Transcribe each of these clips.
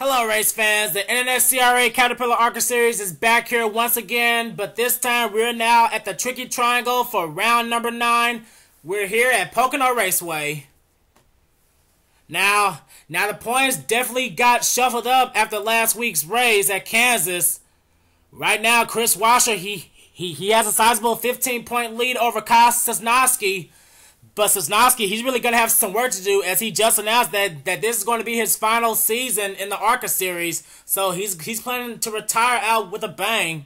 Hello race fans, the NNSCRA Caterpillar ARCA Series is back here once again, but this time we're now at the Tricky Triangle for round number 9. We're here at Pocono Raceway. Now the points definitely got shuffled up after last week's race at Kansas. Right now, Kris Wascher, he has a sizable 15-point lead over Kyle Sosnoski. But Sosnoski, he's really going to have some work to do, as he just announced that this is going to be his final season in the ARCA Series. So he's planning to retire out with a bang.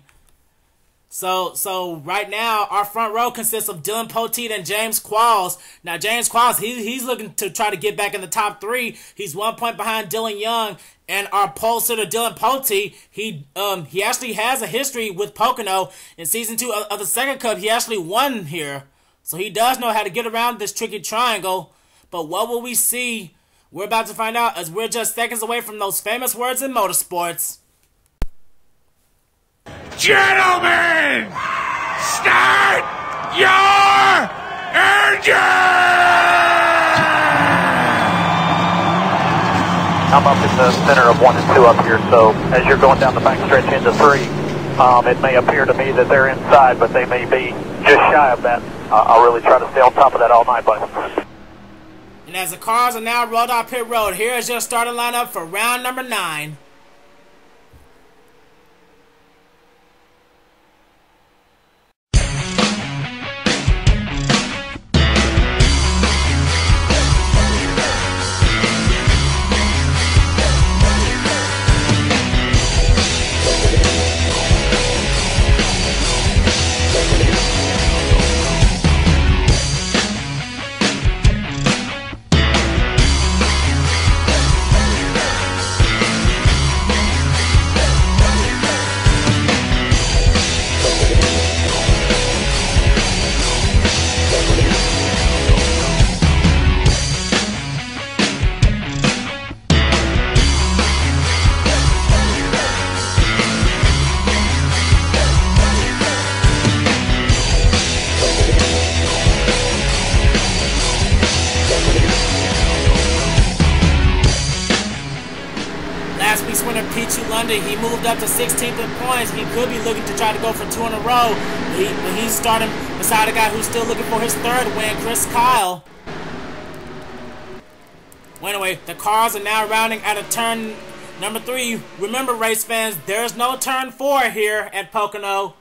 So right now, our front row consists of Dillon Young and James Qualls. Now, James Qualls, he's looking to try to get back in the top 3. He's 1 point behind Dillon Young. And our pole sitter, Dillon Young, he actually has a history with Pocono. In Season 2 of the Second Cup, he actually won here. So he does know how to get around this tricky triangle. But what will we see? We're about to find out, as we're just seconds away from those famous words in motorsports. Gentlemen, start your engine! I'm up in the center of 1 and 2 up here, so as you're going down the back stretch into 3, it may appear to me that they're inside, but they may be just shy of that. I'll really try to stay on top of that all night, buddy. And as the cars are now rolled off pit road, here is your starting lineup for round number 9. Last week's winner, R Pichu London, he moved up to 16th in points. He could be looking to try to go for 2 in a row. But he's starting beside a guy who's still looking for his 3rd win, Kyle. Well, anyway, the cars are now rounding at a turn number 3. Remember, race fans, there's no turn 4 here at Pocono.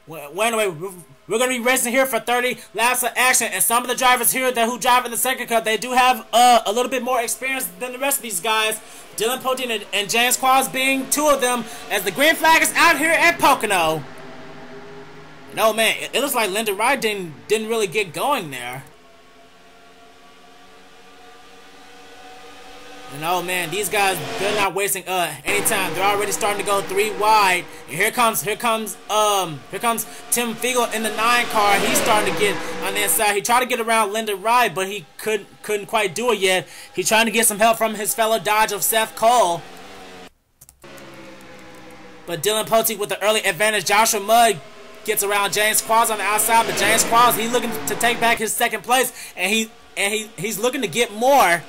Well, anyway, we're going to be racing here for 30 laps of action. And some of the drivers here who drive in the Second Cup, they do have a little bit more experience than the rest of these guys. Dillon Young and James Qualls being 2 of them, as the green flag is out here at Pocono. And oh man, it looks like Lyndon Wright didn't really get going there. And oh man, these guys, they're not wasting any time. They're already starting to go 3 wide. And here comes Tim Fiegel in the 9 car. He's starting to get on the inside. He tried to get around Lyndon Wright, but he couldn't quite do it yet. He's trying to get some help from his fellow Dodge of Seth Cole. But Dillon Young with the early advantage. Joshua Mudd gets around James Qualls on the outside, but James Qualls, he's looking to take back his 2nd place, and he's looking to get more.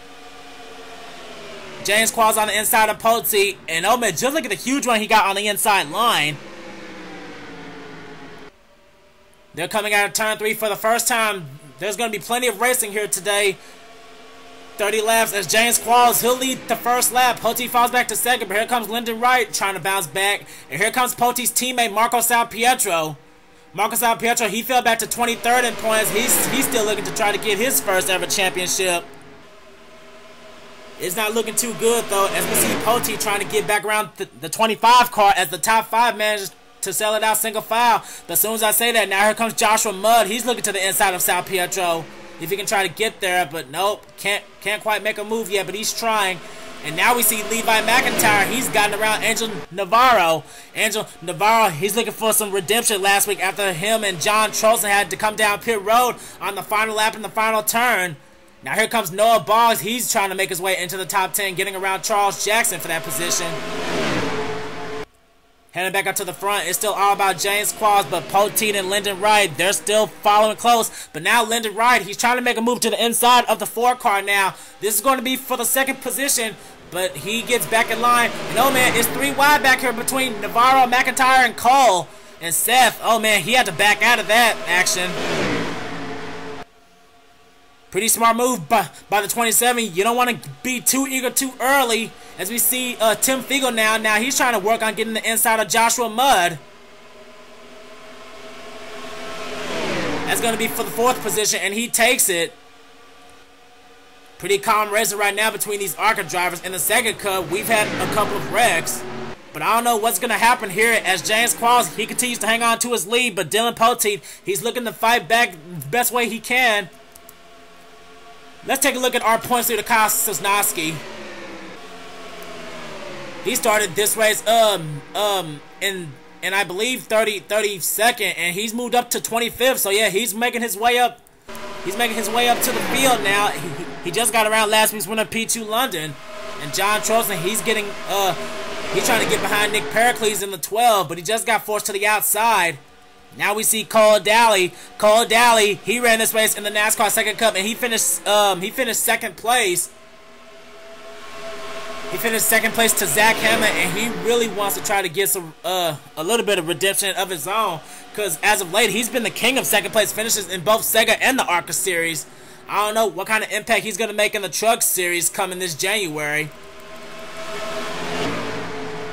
James Qualls on the inside of Young, and oh man, just look at the huge run he got on the inside line. They're coming out of turn 3 for the first time. There's going to be plenty of racing here today. 30 laps as James Qualls, he'll lead the first lap. Young falls back to 2nd, but here comes Lyndon Wright trying to bounce back. And here comes Young's teammate Marco Salpietro. Marco Salpietro, he fell back to 23rd in points. He's still looking to try to get his first ever championship. It's not looking too good, though, as we see Young trying to get back around the 25 car as the top 5 manages to sell it out single file. But as soon as I say that, now here comes Joshua Mudd. He's looking to the inside of Salpietro if he can try to get there, but nope, can't quite make a move yet, but he's trying. And now we see Levi McIntire. He's gotten around Angel Navarro. Angel Navarro, he's looking for some redemption last week after him and John Trolson had to come down pit road on the final lap in the final turn. Now here comes Noah Boggs. He's trying to make his way into the top 10, getting around Charles Jackson for that position. Heading back up to the front, it's still all about James Qualls, but Young and Lyndon Wright, they're still following close. But now Lyndon Wright, he's trying to make a move to the inside of the 4 car now. This is going to be for the 2nd position, but he gets back in line. And oh man, it's 3 wide back here between Navarro, McIntyre, and Cole. And Seth, oh man, he had to back out of that action. Pretty smart move by the 27. You don't want to be too eager too early. As we see Tim Fiegel now. Now he's trying to work on getting the inside of Joshua Mudd. That's going to be for the 4th position, and he takes it. Pretty calm racing right now between these ARCA drivers. In the second cup, we've had a couple of wrecks. But I don't know what's going to happen here as James Qualls, he continues to hang on to his lead. But Dillon Poteet, he's looking to fight back the best way he can. Let's take a look at our points leader, Kyle Sosnoski. He started this race in I believe 32nd, and he's moved up to 25th. So yeah, he's making his way up. He's making his way up to the field now. He just got around last week's winner, Pichu London, and John Trollson. He's getting he's trying to get behind Nick Pericles in the 12, but he just got forced to the outside. Now we see Cole Dalley. Cole Dalley, he ran this race in the NASCAR Second Cup, and he finished second place. He finished second place to Zach Hammond, and he really wants to try to get some a little bit of redemption of his own, because as of late, he's been the king of second place finishes in both Sega and the ARCA series. I don't know what kind of impact he's going to make in the Truck series coming this January.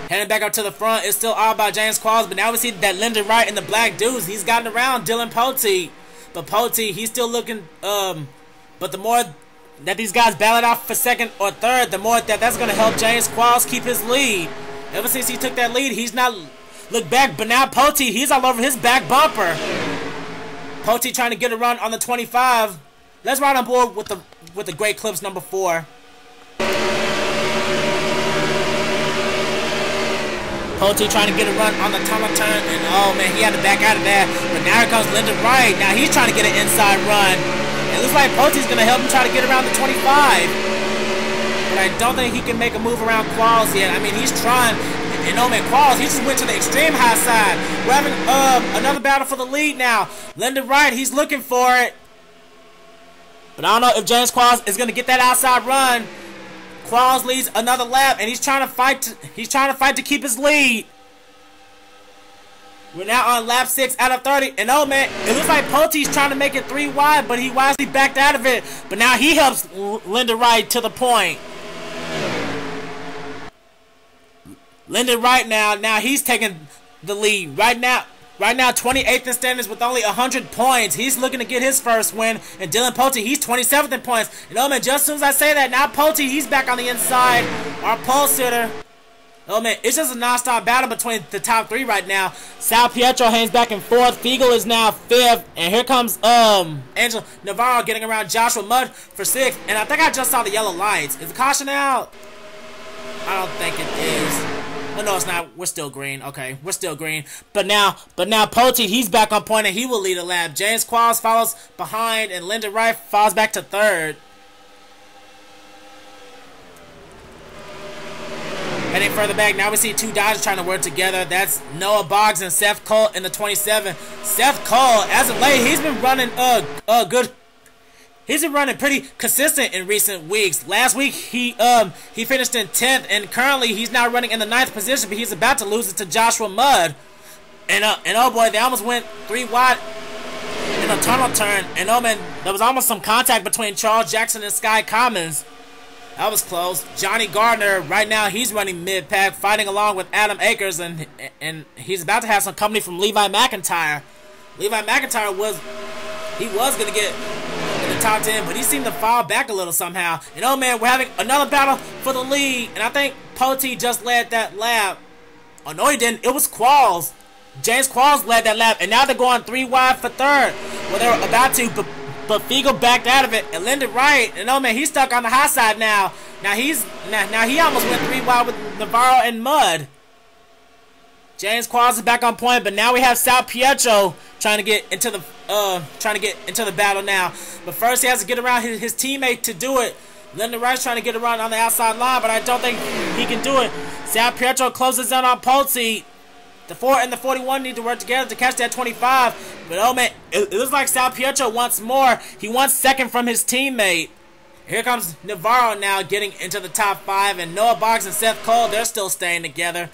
Heading back up to the front, it's still all about James Qualls, but now we see that Lyndon Wright in the black dudes, he's gotten around Dillon Poteet. But Poteet, he's still looking, but the more that these guys battle out for second or third, the more that's going to help James Qualls keep his lead. Ever since he took that lead, he's not looked back, but now Poteet, he's all over his back bumper. Poteet trying to get a run on the 25. Let's ride on board with the Great Clips number 4. Poteet trying to get a run on the tunnel turn, and oh man, he had to back out of that. But now here comes Lyndon Wright. Now he's trying to get an inside run. It looks like Poteet's going to help him try to get around the 25. But I don't think he can make a move around Qualls yet. I mean, he's trying. And oh man, Qualls, he just went to the extreme high side. We're having another battle for the lead now. Lyndon Wright, he's looking for it. But I don't know if James Qualls is going to get that outside run. Qualls leads another lap, and he's trying to fight to keep his lead. We're now on lap 6 out of 30, and oh man, it looks like Poteet's trying to make it 3 wide, but he wisely backed out of it. But now he helps Lyndon Wright to the point. Lyndon Wright now he's taking the lead right now. Right now, 28th in standings with only 100 points. He's looking to get his first win. And Dillon Poteet, he's 27th in points. And oh man, just as soon as I say that, now Poteet, he's back on the inside. Our pole sitter. Oh man, it's just a non-stop battle between the top 3 right now. Salpietro hangs back in 4th. Fiegel is now 5th. And here comes Angel Navarro getting around Joshua Mudd for 6th. And I think I just saw the yellow lights. Is the caution out? I don't think it is. Oh, no, it's not. We're still green. Okay, we're still green. But now Poteet, he's back on point, and he will lead a lap. James Qualls follows behind, and Lyndon Wright falls back to 3rd. Heading further back, now we see 2 Dodgers trying to work together. That's Noah Boggs and Seth Cole in the 27. Seth Cole, as of late, he's been running good. He's been running pretty consistent in recent weeks. Last week, he finished in 10th, and currently he's now running in the 9th position, but he's about to lose it to Joshua Mudd. And oh boy, they almost went 3 wide in a tunnel turn. And oh man, there was almost some contact between Charles Jackson and Skye Commons. That was close. Johnny Gardner, right now, he's running mid-pack, fighting along with Adam Akers, and he's about to have some company from Levi McIntire. Levi McIntire was going to get in the top 10, but he seemed to fall back a little somehow. And oh man, we're having another battle for the lead, and I think Poteet just led that lap. Oh no, he didn't. It was Qualls. James Qualls led that lap, and now they're going 3 wide for 3rd. Well, they were about to, but Fiegel backed out of it, and Lyndon Wright, and oh man, he's stuck on the high side now. Now he almost went 3 wide with Navarro and Mudd. James Qualls is back on point, but now we have Salpietro trying to get into the battle now. But first he has to get around his teammate to do it. Lyndon Wright's trying to get around on the outside line, but I don't think he can do it. Salpietro closes in on Poteet. The 4 and the 41 need to work together to catch that 25. But oh man, it looks like Salpietro wants more. He wants second from his teammate. Here comes Navarro now getting into the top 5, and Noah Boggs and Seth Cole, they're still staying together.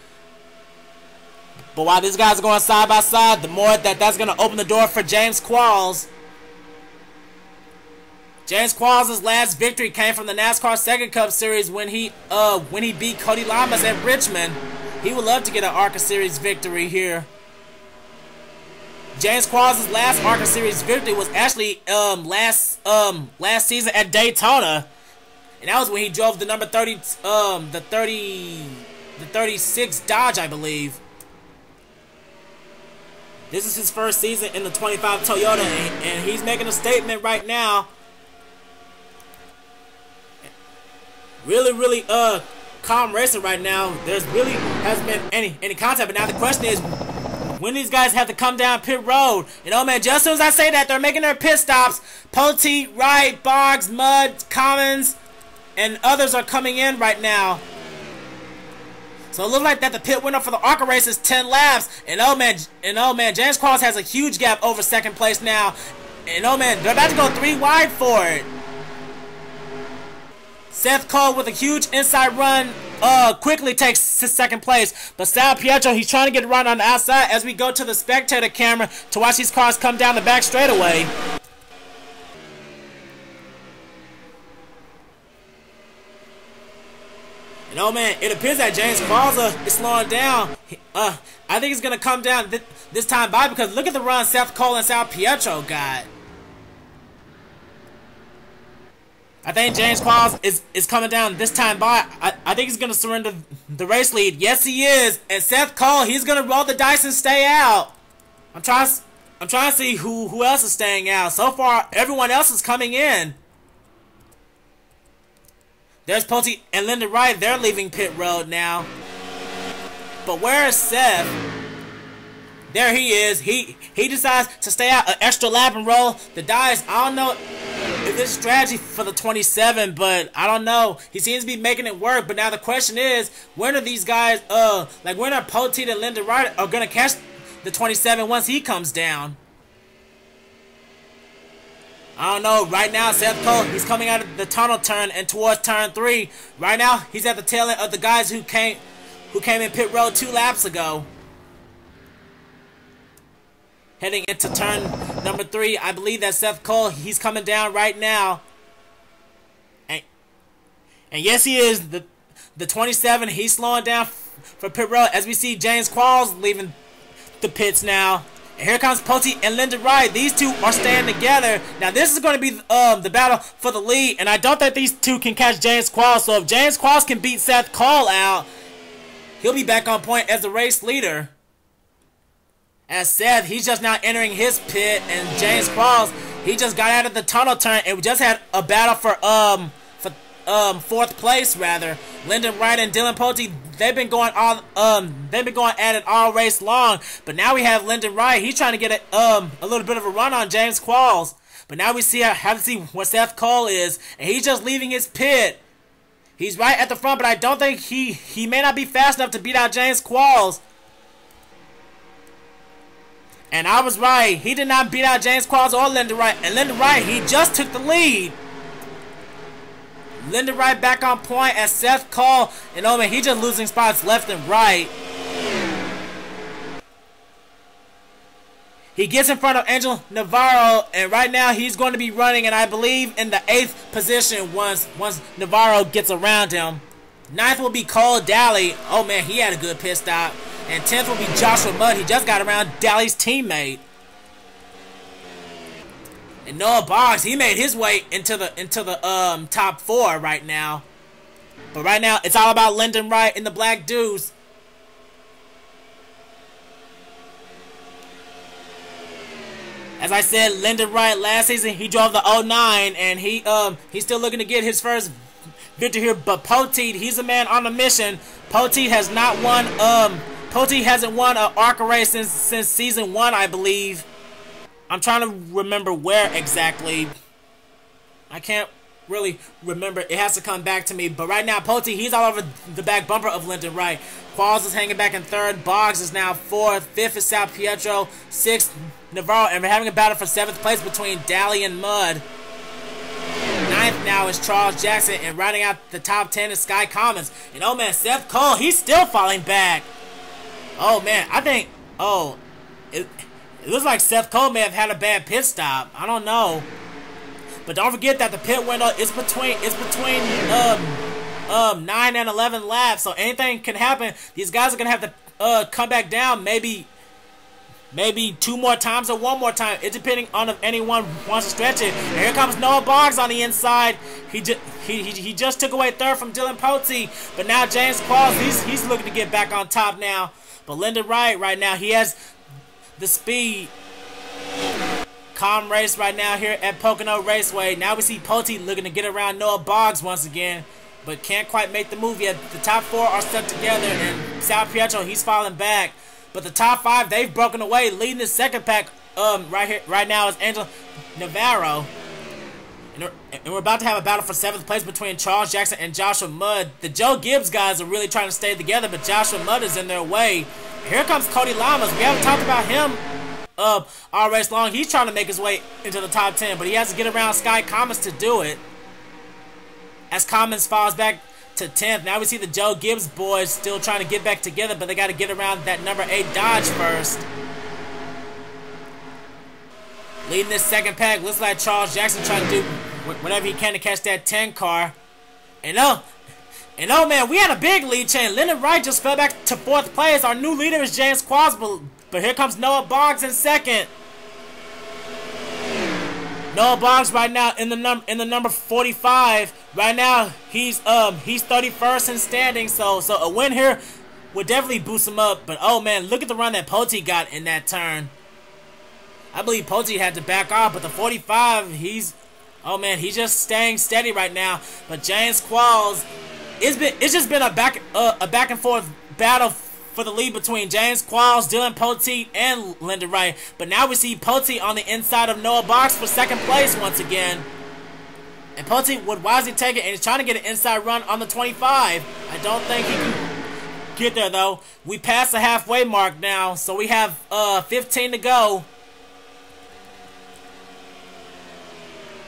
But while these guys are going side by side, the more that's going to open the door for James Qualls. James Qualls' last victory came from the NASCAR Second Cup Series when he beat Cody Llamas at Richmond. He would love to get an ARCA Series victory here. James Qualls' last ARCA Series victory was actually last season at Daytona, and that was when he drove the number 36 Dodge, I believe. This is his first season in the 25 Toyota, and he's making a statement right now. Really calm racing right now. There's really hasn't been any contact, but now the question is, when these guys have to come down pit road? You know, man, just as soon as I say that, they're making their pit stops. Poteet, Wright, Boggs, Mudd, Commons, and others are coming in right now. So it looks like that the pit window for the ARCA race is 10 laps. And oh man, James Qualls has a huge gap over second place now. And oh man, they're about to go 3 wide for it. Seth Cole with a huge inside run quickly takes second place. But Salpietro, he's trying to get around on the outside as we go to the spectator camera to watch these cars come down the back straightaway. And oh man, it appears that James Qualls is slowing down. I think he's going to come down this time by, because look at the run Seth Cole and Salpietro got. I think James Qualls is coming down this time by. I think he's going to surrender the race lead. Yes, he is. And Seth Cole, he's going to roll the dice and stay out. I'm trying to see who else is staying out. So far, everyone else is coming in. There's Poteet and Lyndon Wright. They're leaving pit road now. But where is Seth? There he is. He decides to stay out an extra lap and roll the dice. I don't know if this strategy for the 27, but I don't know. He seems to be making it work. But now the question is, when are these guys, when are Poteet and Lyndon Wright are gonna catch the 27 once he comes down? I don't know. Right now, Seth Cole, he's coming out of the tunnel turn and towards turn 3. Right now, he's at the tail end of the guys who came in pit road 2 laps ago. Heading into turn number 3, I believe that Seth Cole, he's coming down right now. And yes, he is. The 27, he's slowing down for pit road as we see James Qualls leaving the pits now. And here comes Poteet and Lyndon Wright. These two are staying together. Now this is going to be the battle for the lead, and I don't think these two can catch James Qualls. So if James Qualls can beat Seth Cole out, he'll be back on point as the race leader. As Seth, he's just now entering his pit, and James Qualls, he just got out of the tunnel turn, and we just had a battle for 4th place rather. Lyndon Wright and Dylan Poteet, they've been going at it all race long. But now we have Lyndon Wright. He's trying to get a little bit of a run on James Qualls. But now we have to see where Seth Cole is, and he's just leaving his pit. He's right at the front, but I don't think he may not be fast enough to beat out James Qualls. And I was right. He did not beat out James Qualls or Lyndon Wright. And Lyndon Wright, he just took the lead. Lyndon Wright back on point as Seth Cole. And oh man, he just losing spots left and right. He gets in front of Angel Navarro, and right now he's going to be running, and I believe in the 8th position once Navarro gets around him. 9th will be Cole Dalley. Oh man, he had a good pit stop. And 10th will be Joshua Mudd. He just got around Dalley's teammate. And Noah Boggs, he made his way into the top 4 right now. But right now, it's all about Lyndon Wright in the Black Deuce. As I said, Lyndon Wright last season, he drove the 09, and he's still looking to get his first victory here. But Poteet, he's a man on a mission. Poteet has not won. Poteet hasn't won an ARCA race since season 1, I believe. I'm trying to remember where exactly. I can't really remember. It has to come back to me. But right now, Poteet, he's all over the back bumper of Lyndon Wright. Qualls is hanging back in 3rd. Boggs is now 4th. 5th is Salpietro. 6th, Navarro. And we're having a battle for 7th place between Dalley and Mudd. 9th 9th now is Charles Jackson, and rounding out the top 10 is Skye Commons. And oh man, Seth Cole, he's still falling back. Oh man, I think, it looks like Seth Cole may have had a bad pit stop. I don't know. But don't forget that the pit window is between 9 and 11 laps, so anything can happen. These guys are gonna have to come back down maybe 2 more times or 1 more time. It's depending on if anyone wants to stretch it. And here comes Noah Boggs on the inside. He just took away 3rd from Dylan Pote, but now James Qualls, he's looking to get back on top now. But Lyndon Wright right now, he has the speed. Calm race right now here at Pocono Raceway. Now we see Pote looking to get around Noah Boggs once again, but can't quite make the move yet. The top 4 are stuck together, and Salpietro, he's falling back. But the top 5, they've broken away. Leading the second pack right now is R Angel Navarro. And we're about to have a battle for 7th place between Charles Jackson and Joshua Mudd. The Joe Gibbs guys are really trying to stay together, but Joshua Mudd is in their way. Here comes Cody Llamas. We haven't talked about him all race long. He's trying to make his way into the top 10, but he has to get around Skye Commons to do it. As Commons falls back to 10th. Now we see the Joe Gibbs boys still trying to get back together, but they got to get around that number 8 Dodge first. Leading this second pack, looks like Charles Jackson trying to do whatever he can to catch that 10 car. And oh man, we had a big lead change. Lyndon Wright just fell back to 4th place. Our new leader is James Qualls, but here comes Noah Boggs in 2nd. Noah Boggs right now in the number 45. Right now he's 31st in standing. So a win here would definitely boost him up. But oh man, look at the run that Pote got in that turn. I believe Pote had to back off, but the 45, he's just staying steady right now. But James Qualls, it's just been a back and forth battle for the lead between James Qualls, Dylan Pote, and Lyndon Wright. But now we see Pote on the inside of Noah Boggs for 2nd place once again. And Pote would wisely take it, and he's trying to get an inside run on the 25. I don't think he can get there, though. We passed the halfway mark now, so we have 15 to go.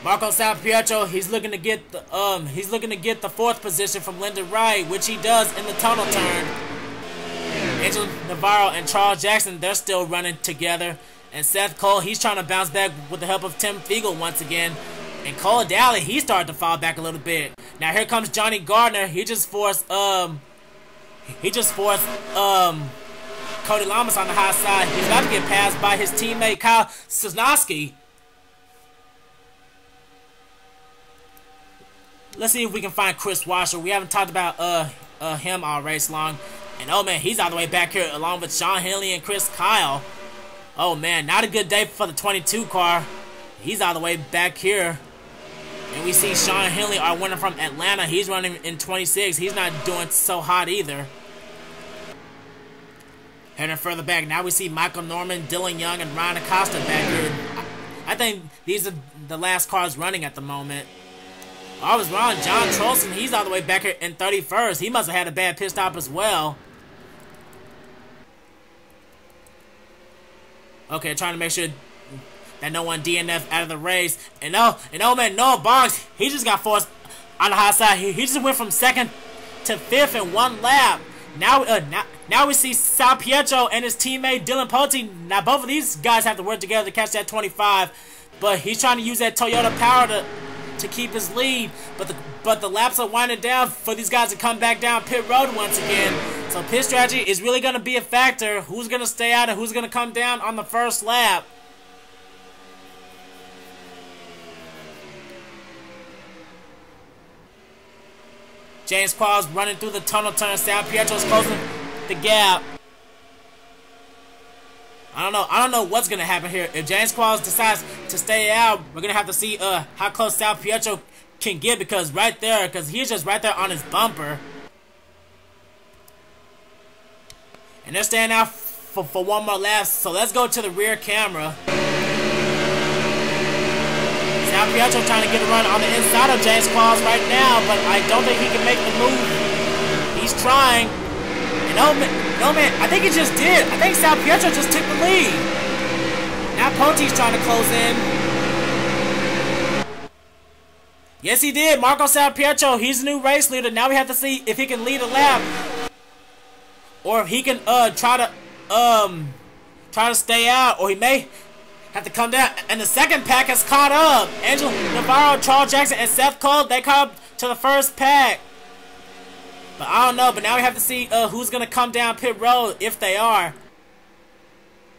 Marco Salpietro, he's looking to get the 4th position from Lyndon Wright, which he does in the tunnel turn. Angel Navarro and Charles Jackson, they're still running together. And Seth Cole, he's trying to bounce back with the help of Tim Fiegel once again. And Cole Dalley, he started to fall back a little bit. Now here comes Johnny Gardner. He just forced Cody Llamas on the high side. He's about to get passed by his teammate Kyle Sosnoski. Let's see if we can find Kris Wascher. We haven't talked about him all race long. And oh man, he's all the way back here along with Shawn Henley and Chris Kyle. Oh man, not a good day for the 22 car. He's all the way back here. And we see Shawn Henley, our winner from Atlanta. He's running in 26. He's not doing so hot either. Heading further back, now we see Michael Norman, Dillon Young, and Ryan Acosta back here. I think these are the last cars running at the moment. I was wrong. John Trolson, he's all the way back here in 31st. He must have had a bad pit stop as well. Okay, trying to make sure that no one DNF out of the race. And oh man, Noah Boggs, he just got forced on the high side. He just went from 2nd to 5th in 1 lap. Now we see Salpietro and his teammate Dylan Pote. Now both of these guys have to work together to catch that 25. But he's trying to use that Toyota power to keep his lead. But the laps are winding down for these guys to come back down pit road once again. So pit strategy is really going to be a factor. Who's going to stay out and who's going to come down on the first lap. James Qualls running through the tunnel turn. Salpietro's closing the gap. I don't know what's gonna happen here. If James Qualls decides to stay out, we're gonna have to see how close Salpietro can get, because he's just right there on his bumper. And they're staying out for 1 more lap. So let's go to the rear camera. Salpietro trying to get a run on the inside of James Qualls right now, but I don't think he can make the move. He's trying. And no man, I think he just did. I think Salpietro just took the lead. Now Pote's trying to close in. Yes, he did. Marco Salpietro, he's the new race leader. Now we have to see if he can lead a lap, or if he can try to stay out, or he may have to come down. And the second pack has caught up. Angel Navarro, Charles Jackson, and Seth Cole, they caught up to the first pack. But I don't know. But now we have to see who's gonna come down pit road, if they are.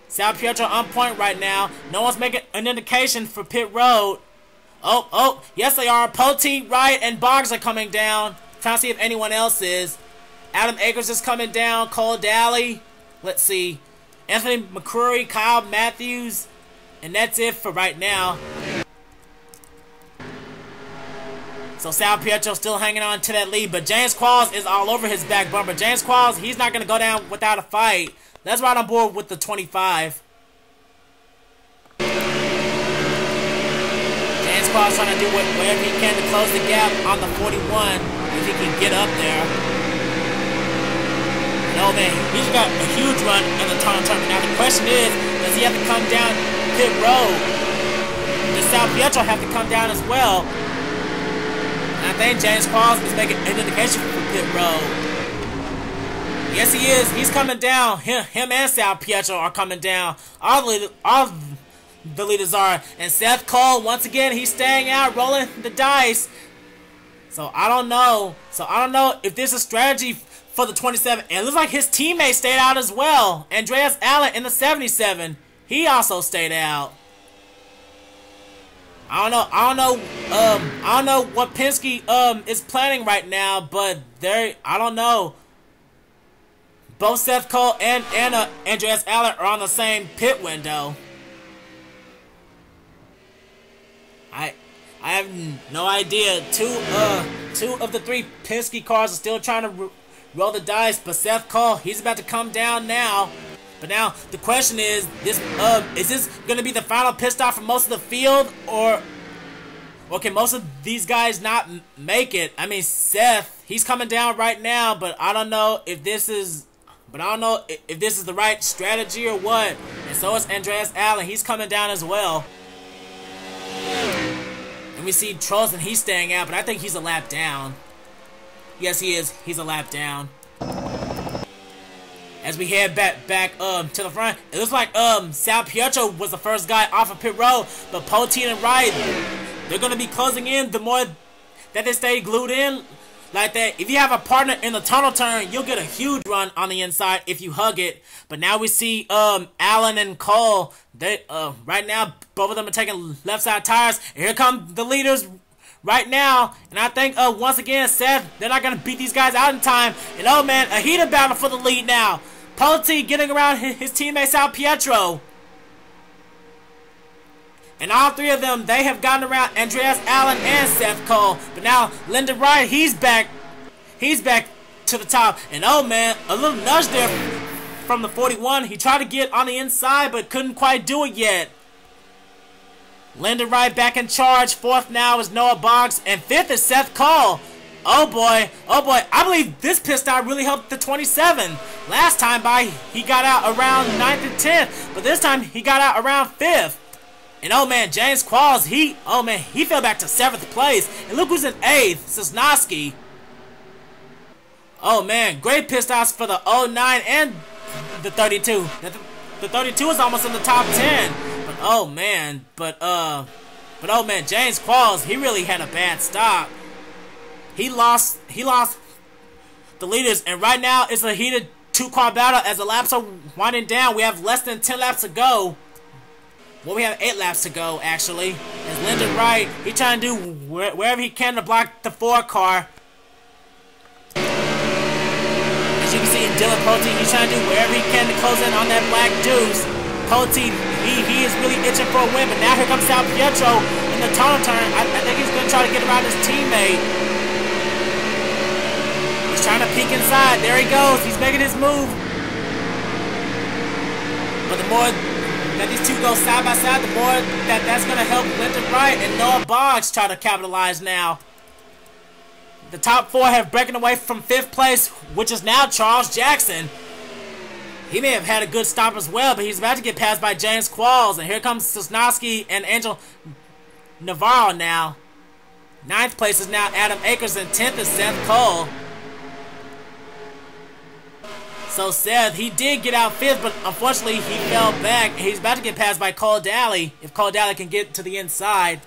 Salpietro on point right now. No one's making an indication for pit road. Oh, yes they are. Pote, Wright, and Boggs are coming down. Trying to see if anyone else is. Adam Akers is coming down. Cole Dalley. Let's see. Anthony McCrury, Kyle Matthews. And that's it for right now. So Salpietro still hanging on to that lead. But James Qualls is all over his back bumper. James Qualls, he's not going to go down without a fight. Let's ride on board with the 25. Qualls trying to do whatever he can to close the gap on the 41 if he can get up there. No man, he's got a huge run in the tunnel tournament. Now the question is, does he have to come down pit road? Does Salpietro have to come down as well? And I think James Qualls is making an indication for pit road. Yes, he is. He's coming down. Him and Salpietro are coming down. All the leaders are. And Seth Cole, once again, he's staying out, rolling the dice. So I don't know. If this is strategy for the 27. And it looks like his teammate stayed out as well. Andreas Allen in the 77. He also stayed out. I don't know what Penske is planning right now, but I don't know. Both Seth Cole and Andreas Allen are on the same pit window. I have no idea. Two of the three Penske cars are still trying to roll the dice, but Seth Cole, he's about to come down now. But now the question is this going to be the final pit stop for most of the field, or can most of these guys not make it? I mean, Seth, he's coming down right now, but I don't know if this is the right strategy or what. And so is Andreas Allen. He's coming down as well. And we see Trolson, he's staying out, but I think he's a lap down. Yes, he is. He's a lap down. As we head back to the front, it looks like Salpietro was the first guy off of pit road, but Pote and Wright, they're gonna be closing in the more that they stay glued in like that. If you have a partner in the tunnel turn, you'll get a huge run on the inside if you hug it. But now we see Allen and Cole. They right now both of them are taking left side tires. And here come the leaders right now. And I think once again, Seth, they're not gonna beat these guys out in time. And oh man, a heated battle for the lead now. Pote getting around his teammate Salpietro. And all three of them, they have gotten around Andreas Allen and Seth Cole. But now, Lyndon Wright, he's back to the top. And oh man, a little nudge there from the 41. He tried to get on the inside, but couldn't quite do it yet. Lyndon Wright back in charge. Fourth now is Noah Boggs. And fifth is Seth Cole. Oh boy, I believe this pit stop really helped the 27. Last time by, he got out around 9th and 10th. But this time, he got out around 5th. And oh man, James Qualls, he fell back to 7th place. And look who's in 8th, Sosnoski. Oh man, great pit stops for the 09 and the 32. The 32 is almost in the top 10. But oh man, James Qualls, he really had a bad stop. He lost the leaders, and right now it's a heated 2-car battle as the laps are winding down. We have less than 10 laps to go. Well, we have 8 laps to go, actually. As Lyndon Wright, he's trying to do wherever he can to block the 4-car. As you can see in Dillon Pote, he's trying to do wherever he can to close in on that black deuce. Pote, he is really itching for a win, but now here comes Salpietro in the tunnel turn. I think he's going to try to get around his teammate. He's trying to peek inside. There he goes. He's making his move. But the more that these two go side by side, the more that's going to help Lyndon Wright and Noah Boggs try to capitalize now. The top 4 have broken away from 5th place, which is now Charles Jackson. He may have had a good stop as well, but he's about to get passed by James Qualls. And here comes Sosnoski and Angel Navarro now. 9th place is now Adam Akers, and 10th is Seth Cole. So Seth, he did get out 5th, but unfortunately he fell back. He's about to get passed by Cole Dalley, if Cole Dalley can get to the inside.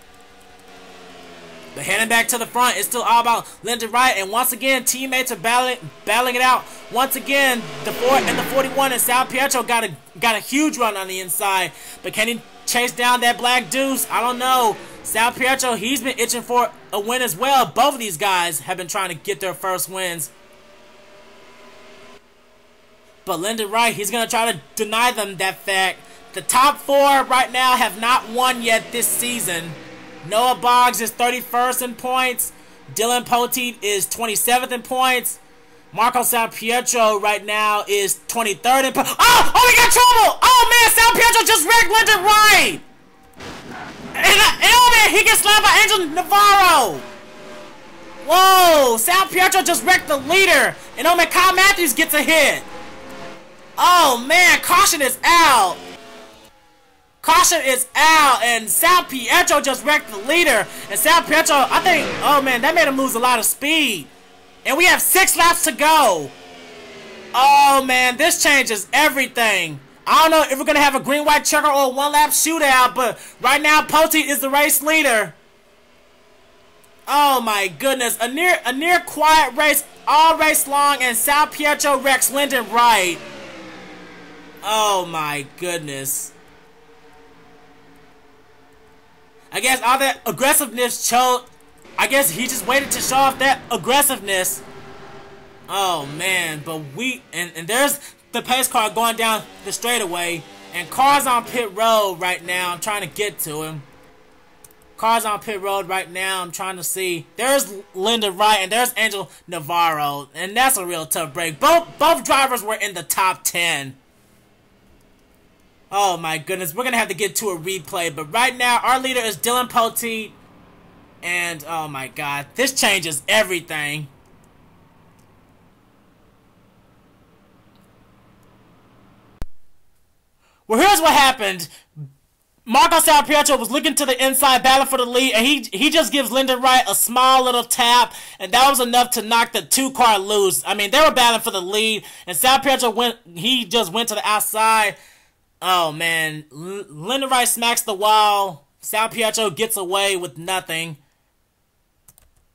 But heading back to the front, it's still all about Lyndon Wright, and once again, teammates are battling it out. Once again, the 4 and the 41 and Salpietro got a huge run on the inside, but can he chase down that black deuce? I don't know. Salpietro, he's been itching for a win as well. Both of these guys have been trying to get their first wins. But Lyndon Wright, he's going to try to deny them that fact. The top 4 right now have not won yet this season. Noah Boggs is 31st in points. Dylan Poteet is 27th in points. Marco Salpietro right now is 23rd in points. Oh, we got trouble! Oh, man, Salpietro just wrecked Lyndon Wright! And oh, man, he gets slammed by Angel Navarro! Whoa, Salpietro just wrecked the leader. And oh, man, Kyle Matthews gets a hit. Oh, man, caution is out. Caution is out, and Salpietro just wrecked the leader. And Salpietro, I think, oh man, that made him lose a lot of speed. And we have 6 laps to go. Oh man, this changes everything. I don't know if we're going to have a green-white checker or a 1-lap shootout, but right now, Poteet is the race leader. Oh my goodness, a near quiet race all race long, and Salpietro wrecks Lyndon Wright. Oh my goodness. I guess all that aggressiveness showed. I guess he just waited to show off that aggressiveness. Oh man, but and there's the pace car going down the straightaway, and cars on pit road right now. I'm trying to get to him. Cars on pit road right now. I'm trying to see. There's Lyndon Wright and there's Angel Navarro, and that's a real tough break. Both drivers were in the top 10. Oh my goodness, we're going to have to get to a replay. But right now, our leader is Dylan Poteet. And oh my god, this changes everything. Well, here's what happened. Marco Salpietro was looking to the inside, battling for the lead, and he just gives Lyndon Wright a small little tap, and that was enough to knock the 2-car loose. I mean, they were battling for the lead, and Salpietro just went to the outside. Oh, man. Lyndon Wright smacks the wall. Salpietro gets away with nothing.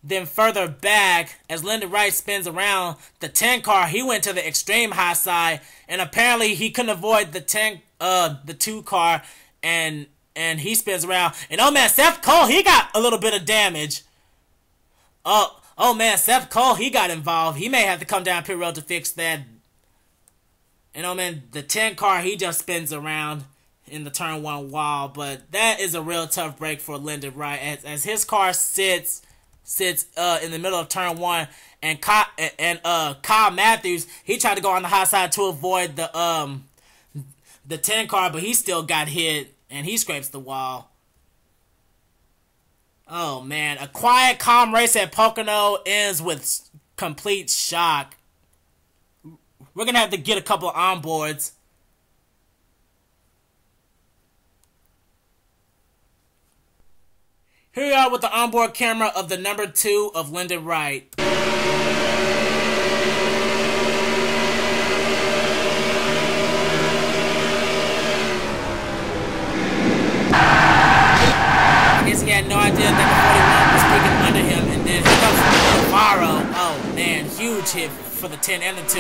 Then further back, as Lyndon Wright spins around, the 10 car, he went to the extreme high side, and apparently he couldn't avoid the 2 car, and he spins around. And oh, man, Seth Cole, he got a little bit of damage. Oh, man, Seth Cole, he got involved. He may have to come down pit road to fix that. And oh man, the 10 car, he just spins around in the turn 1 wall. But that is a real tough break for Lyndon Wright as his car sits in the middle of turn 1, and Kyle Matthews, he tried to go on the high side to avoid the 10 car, but he still got hit and he scrapes the wall. Oh man, a quiet, calm race at Pocono ends with complete shock. We're going to have to get a couple onboards. Here we are with the onboard camera of the number 2 of Lyndon Wright. I guess he had no idea that the 41 was peeking under him, and then here comes Navarro. Oh man, huge hit for the 10 and the 2.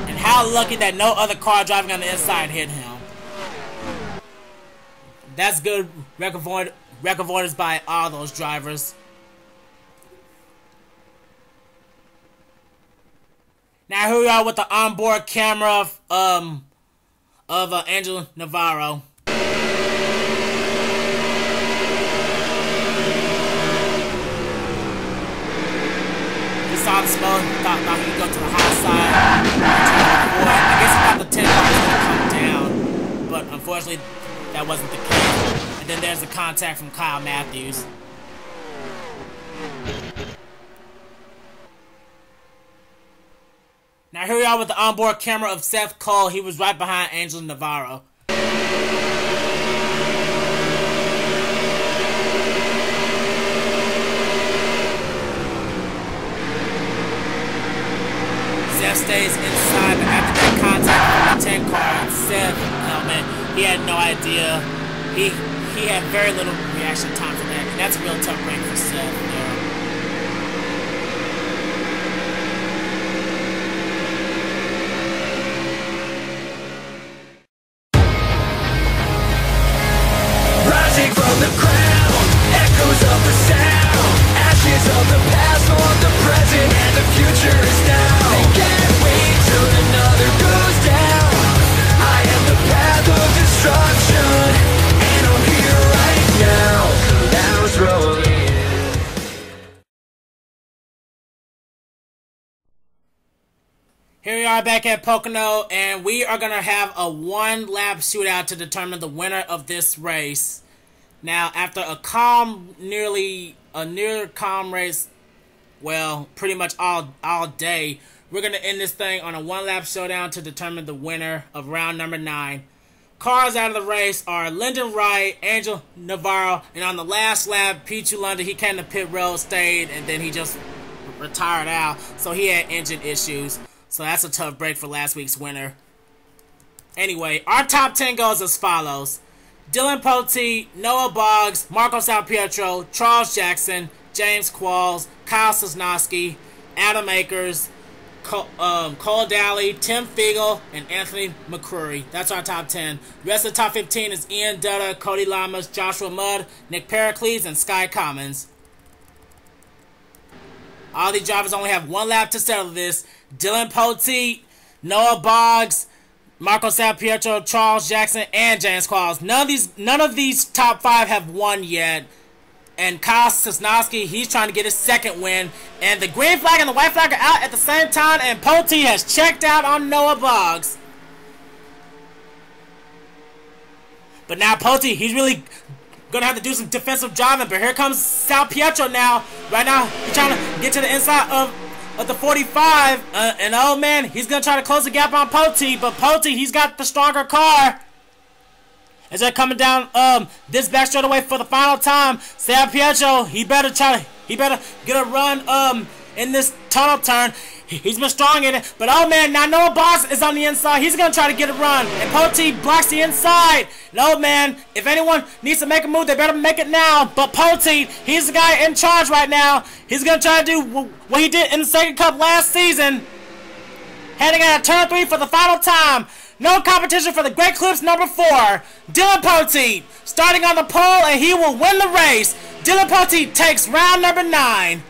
And how lucky that no other car driving on the inside hit him. That's good record avoidance by all those drivers. Now here we are with the onboard camera of Angel Navarro. Saw the smoke, thought he could go to the high side. I guess he thought the 10 car was going to come down, but unfortunately that wasn't the case. And then there's the contact from Kyle Matthews. Now here we are with the onboard camera of Seth Cole. He was right behind Angel Navarro. stays inside, but after that contact from the 10 car, Seth, oh man, he had no idea. He had very little reaction time for that, and that's a real tough break for Seth. Rising from the ground, echoes of the sound, ashes of the past on the present, and the future is now. They can't wait till another goes down. I am the path of destruction, and I'm here right now. Clouds rolling. Here we are back at Pocono, and we are going to have a one-lap shootout to determine the winner of this race. Now, after a near calm race, well, pretty much all day, we're going to end this thing on a one-lap showdown to determine the winner of round number 9. Cars out of the race are Lyndon Wright, Angel Navarro, and on the last lap, Pichu London, he came to pit road, stayed, and then he just retired out, so he had engine issues. So that's a tough break for last week's winner. Anyway, our top 10 goes as follows. Dillon Young, Noah Boggs, Marco Salpietro, Charles Jackson, James Qualls, Kyle Sosnoski, Adam Akers, Cole Dalley, Tim Fiegel, and Anthony McCrury. That's our top 10. The rest of the top 15 is Ian Dutta, Cody Llamas, Joshua Mudd, Nick Pericles, and Skye Commons. All these drivers only have one lap to settle this. Dillon Young, Noah Boggs, Marco Salpietro, Charles Jackson, and James Qualls. None of these top 5 have won yet. And Kyle Sosnoski, he's trying to get his second win. And the green flag and the white flag are out at the same time. And Pote has checked out on Noah Boggs. But now Pote, he's really gonna have to do some defensive driving. But here comes Salpietro now. Right now, he's trying to get to the inside of the 45. And oh man, he's gonna try to close the gap on Pote. But Pote, he's got the stronger car. As they're coming down this back straightaway for the final time, Salpietro, he better get a run in this tunnel turn. He's been strong in it, but oh man, now Noah Boggs is on the inside. He's gonna try to get a run, and Pote blocks the inside. No man, if anyone needs to make a move, they better make it now. But Pote, he's the guy in charge right now. He's gonna try to do what he did in the second cup last season. Heading out of turn 3 for the final time. No competition for the Great Clips number 4. Dillon Young starting on the pole, and he will win the race. Dillon Young takes round number 9.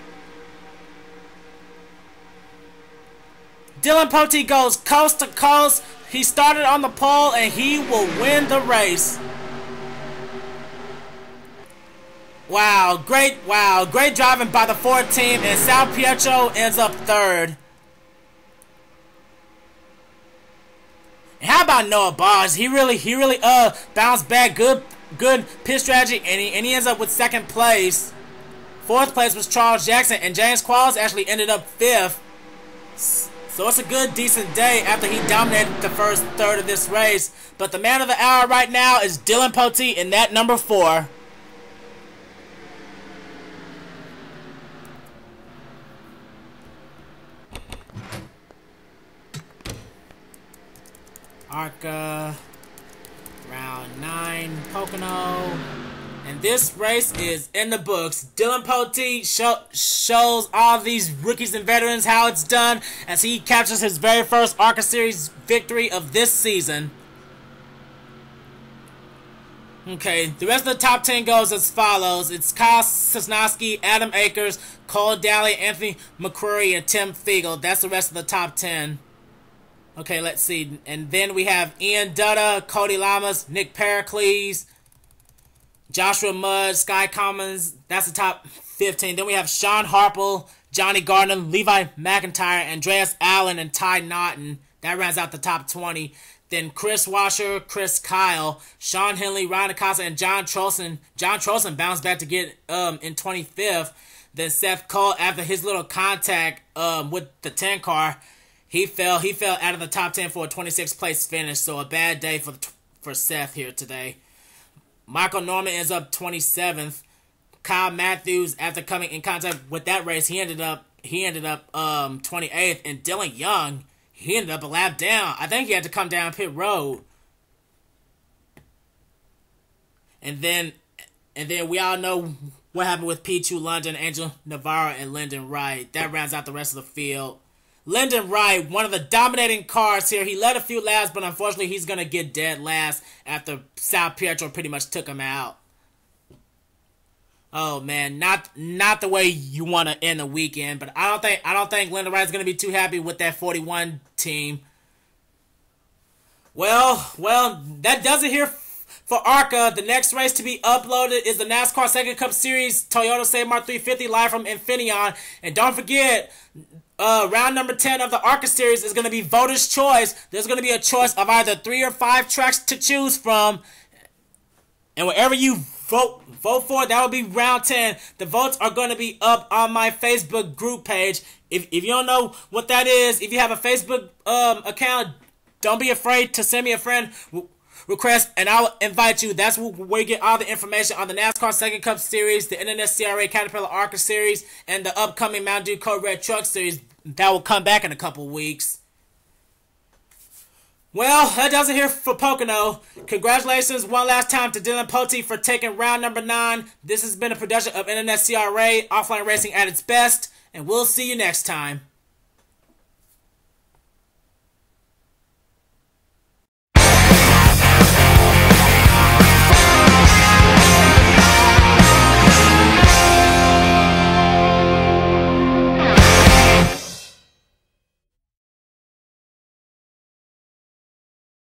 Dillon Young goes coast to coast. He started on the pole, and he will win the race. Wow, great driving by the Ford team, and Salpietro ends up 3rd. And how about Noah Boggs? He really bounced back. Good pit strategy, and he ends up with 2nd place. 4th place was Charles Jackson, and James Qualls actually ended up 5th. So it's a good, decent day after he dominated the first third of this race. But the man of the hour right now is Dillon Young in that number 4. ARCA, round 9, Pocono. And this race is in the books. Dillon Young shows all these rookies and veterans how it's done as he captures his very first ARCA Series victory of this season. Okay, the rest of the top 10 goes as follows. It's Kyle Sosnoski, Adam Akers, Cole Dalley, Anthony McCrury, and Tim Fiegel. That's the rest of the top 10. Okay, let's see. And then we have Ian Dutta, Cody Llamas, Nick Pericles, Joshua Mudd, Skye Commons. That's the top 15. Then we have Sean Harple, Johnny Gardner, Levi McIntire, Andreas Allen, and Ty Naughton. That rounds out the top 20. Then R Kris Wascher, Chris Kyle, Shawn Henley, Ryan Acosta, and John Trolson. John Trolson bounced back to get in 25th. Then Seth Cole, after his little contact with the 10 car, he fell out of the top 10 for a 26th place finish. So a bad day for Seth here today. Michael Norman ends up 27th. Kyle Matthews, after coming in contact with that race, he ended up 28th. And Dillon Young, he ended up a lap down. I think he had to come down pit road. And then we all know what happened with Pichu London, Angel Navarro, and Lyndon Wright. That rounds out the rest of the field. Lyndon Wright, one of the dominating cars here. He led a few laps, but unfortunately he's going to get dead last after Salpietro pretty much took him out. Oh man, not the way you want to end the weekend, but I don't think Lyndon Wright is going to be too happy with that 41 team. Well, that does it here for ARCA. The next race to be uploaded is the NASCAR Second Cup Series Toyota Save-Mart 350 live from Infineon. And don't forget, round number 10 of the ARCA Series is going to be Voter's Choice. There's going to be a choice of either 3 or 5 tracks to choose from. And wherever you vote for, that will be round 10. The votes are going to be up on my Facebook group page. If you don't know what that is, if you have a Facebook account, don't be afraid to send me a friend request, and I'll invite you. That's where you get all the information on the NASCAR Second Cup Series, the NNSCRA Caterpillar ARCA Series, and the upcoming Mountain Dew Code Red Truck Series that will come back in a couple weeks. Well, that does it here for Pocono. Congratulations one last time to Dylan Pote for taking round number 9. This has been a production of NNSCRA, offline racing at its best, and we'll see you next time.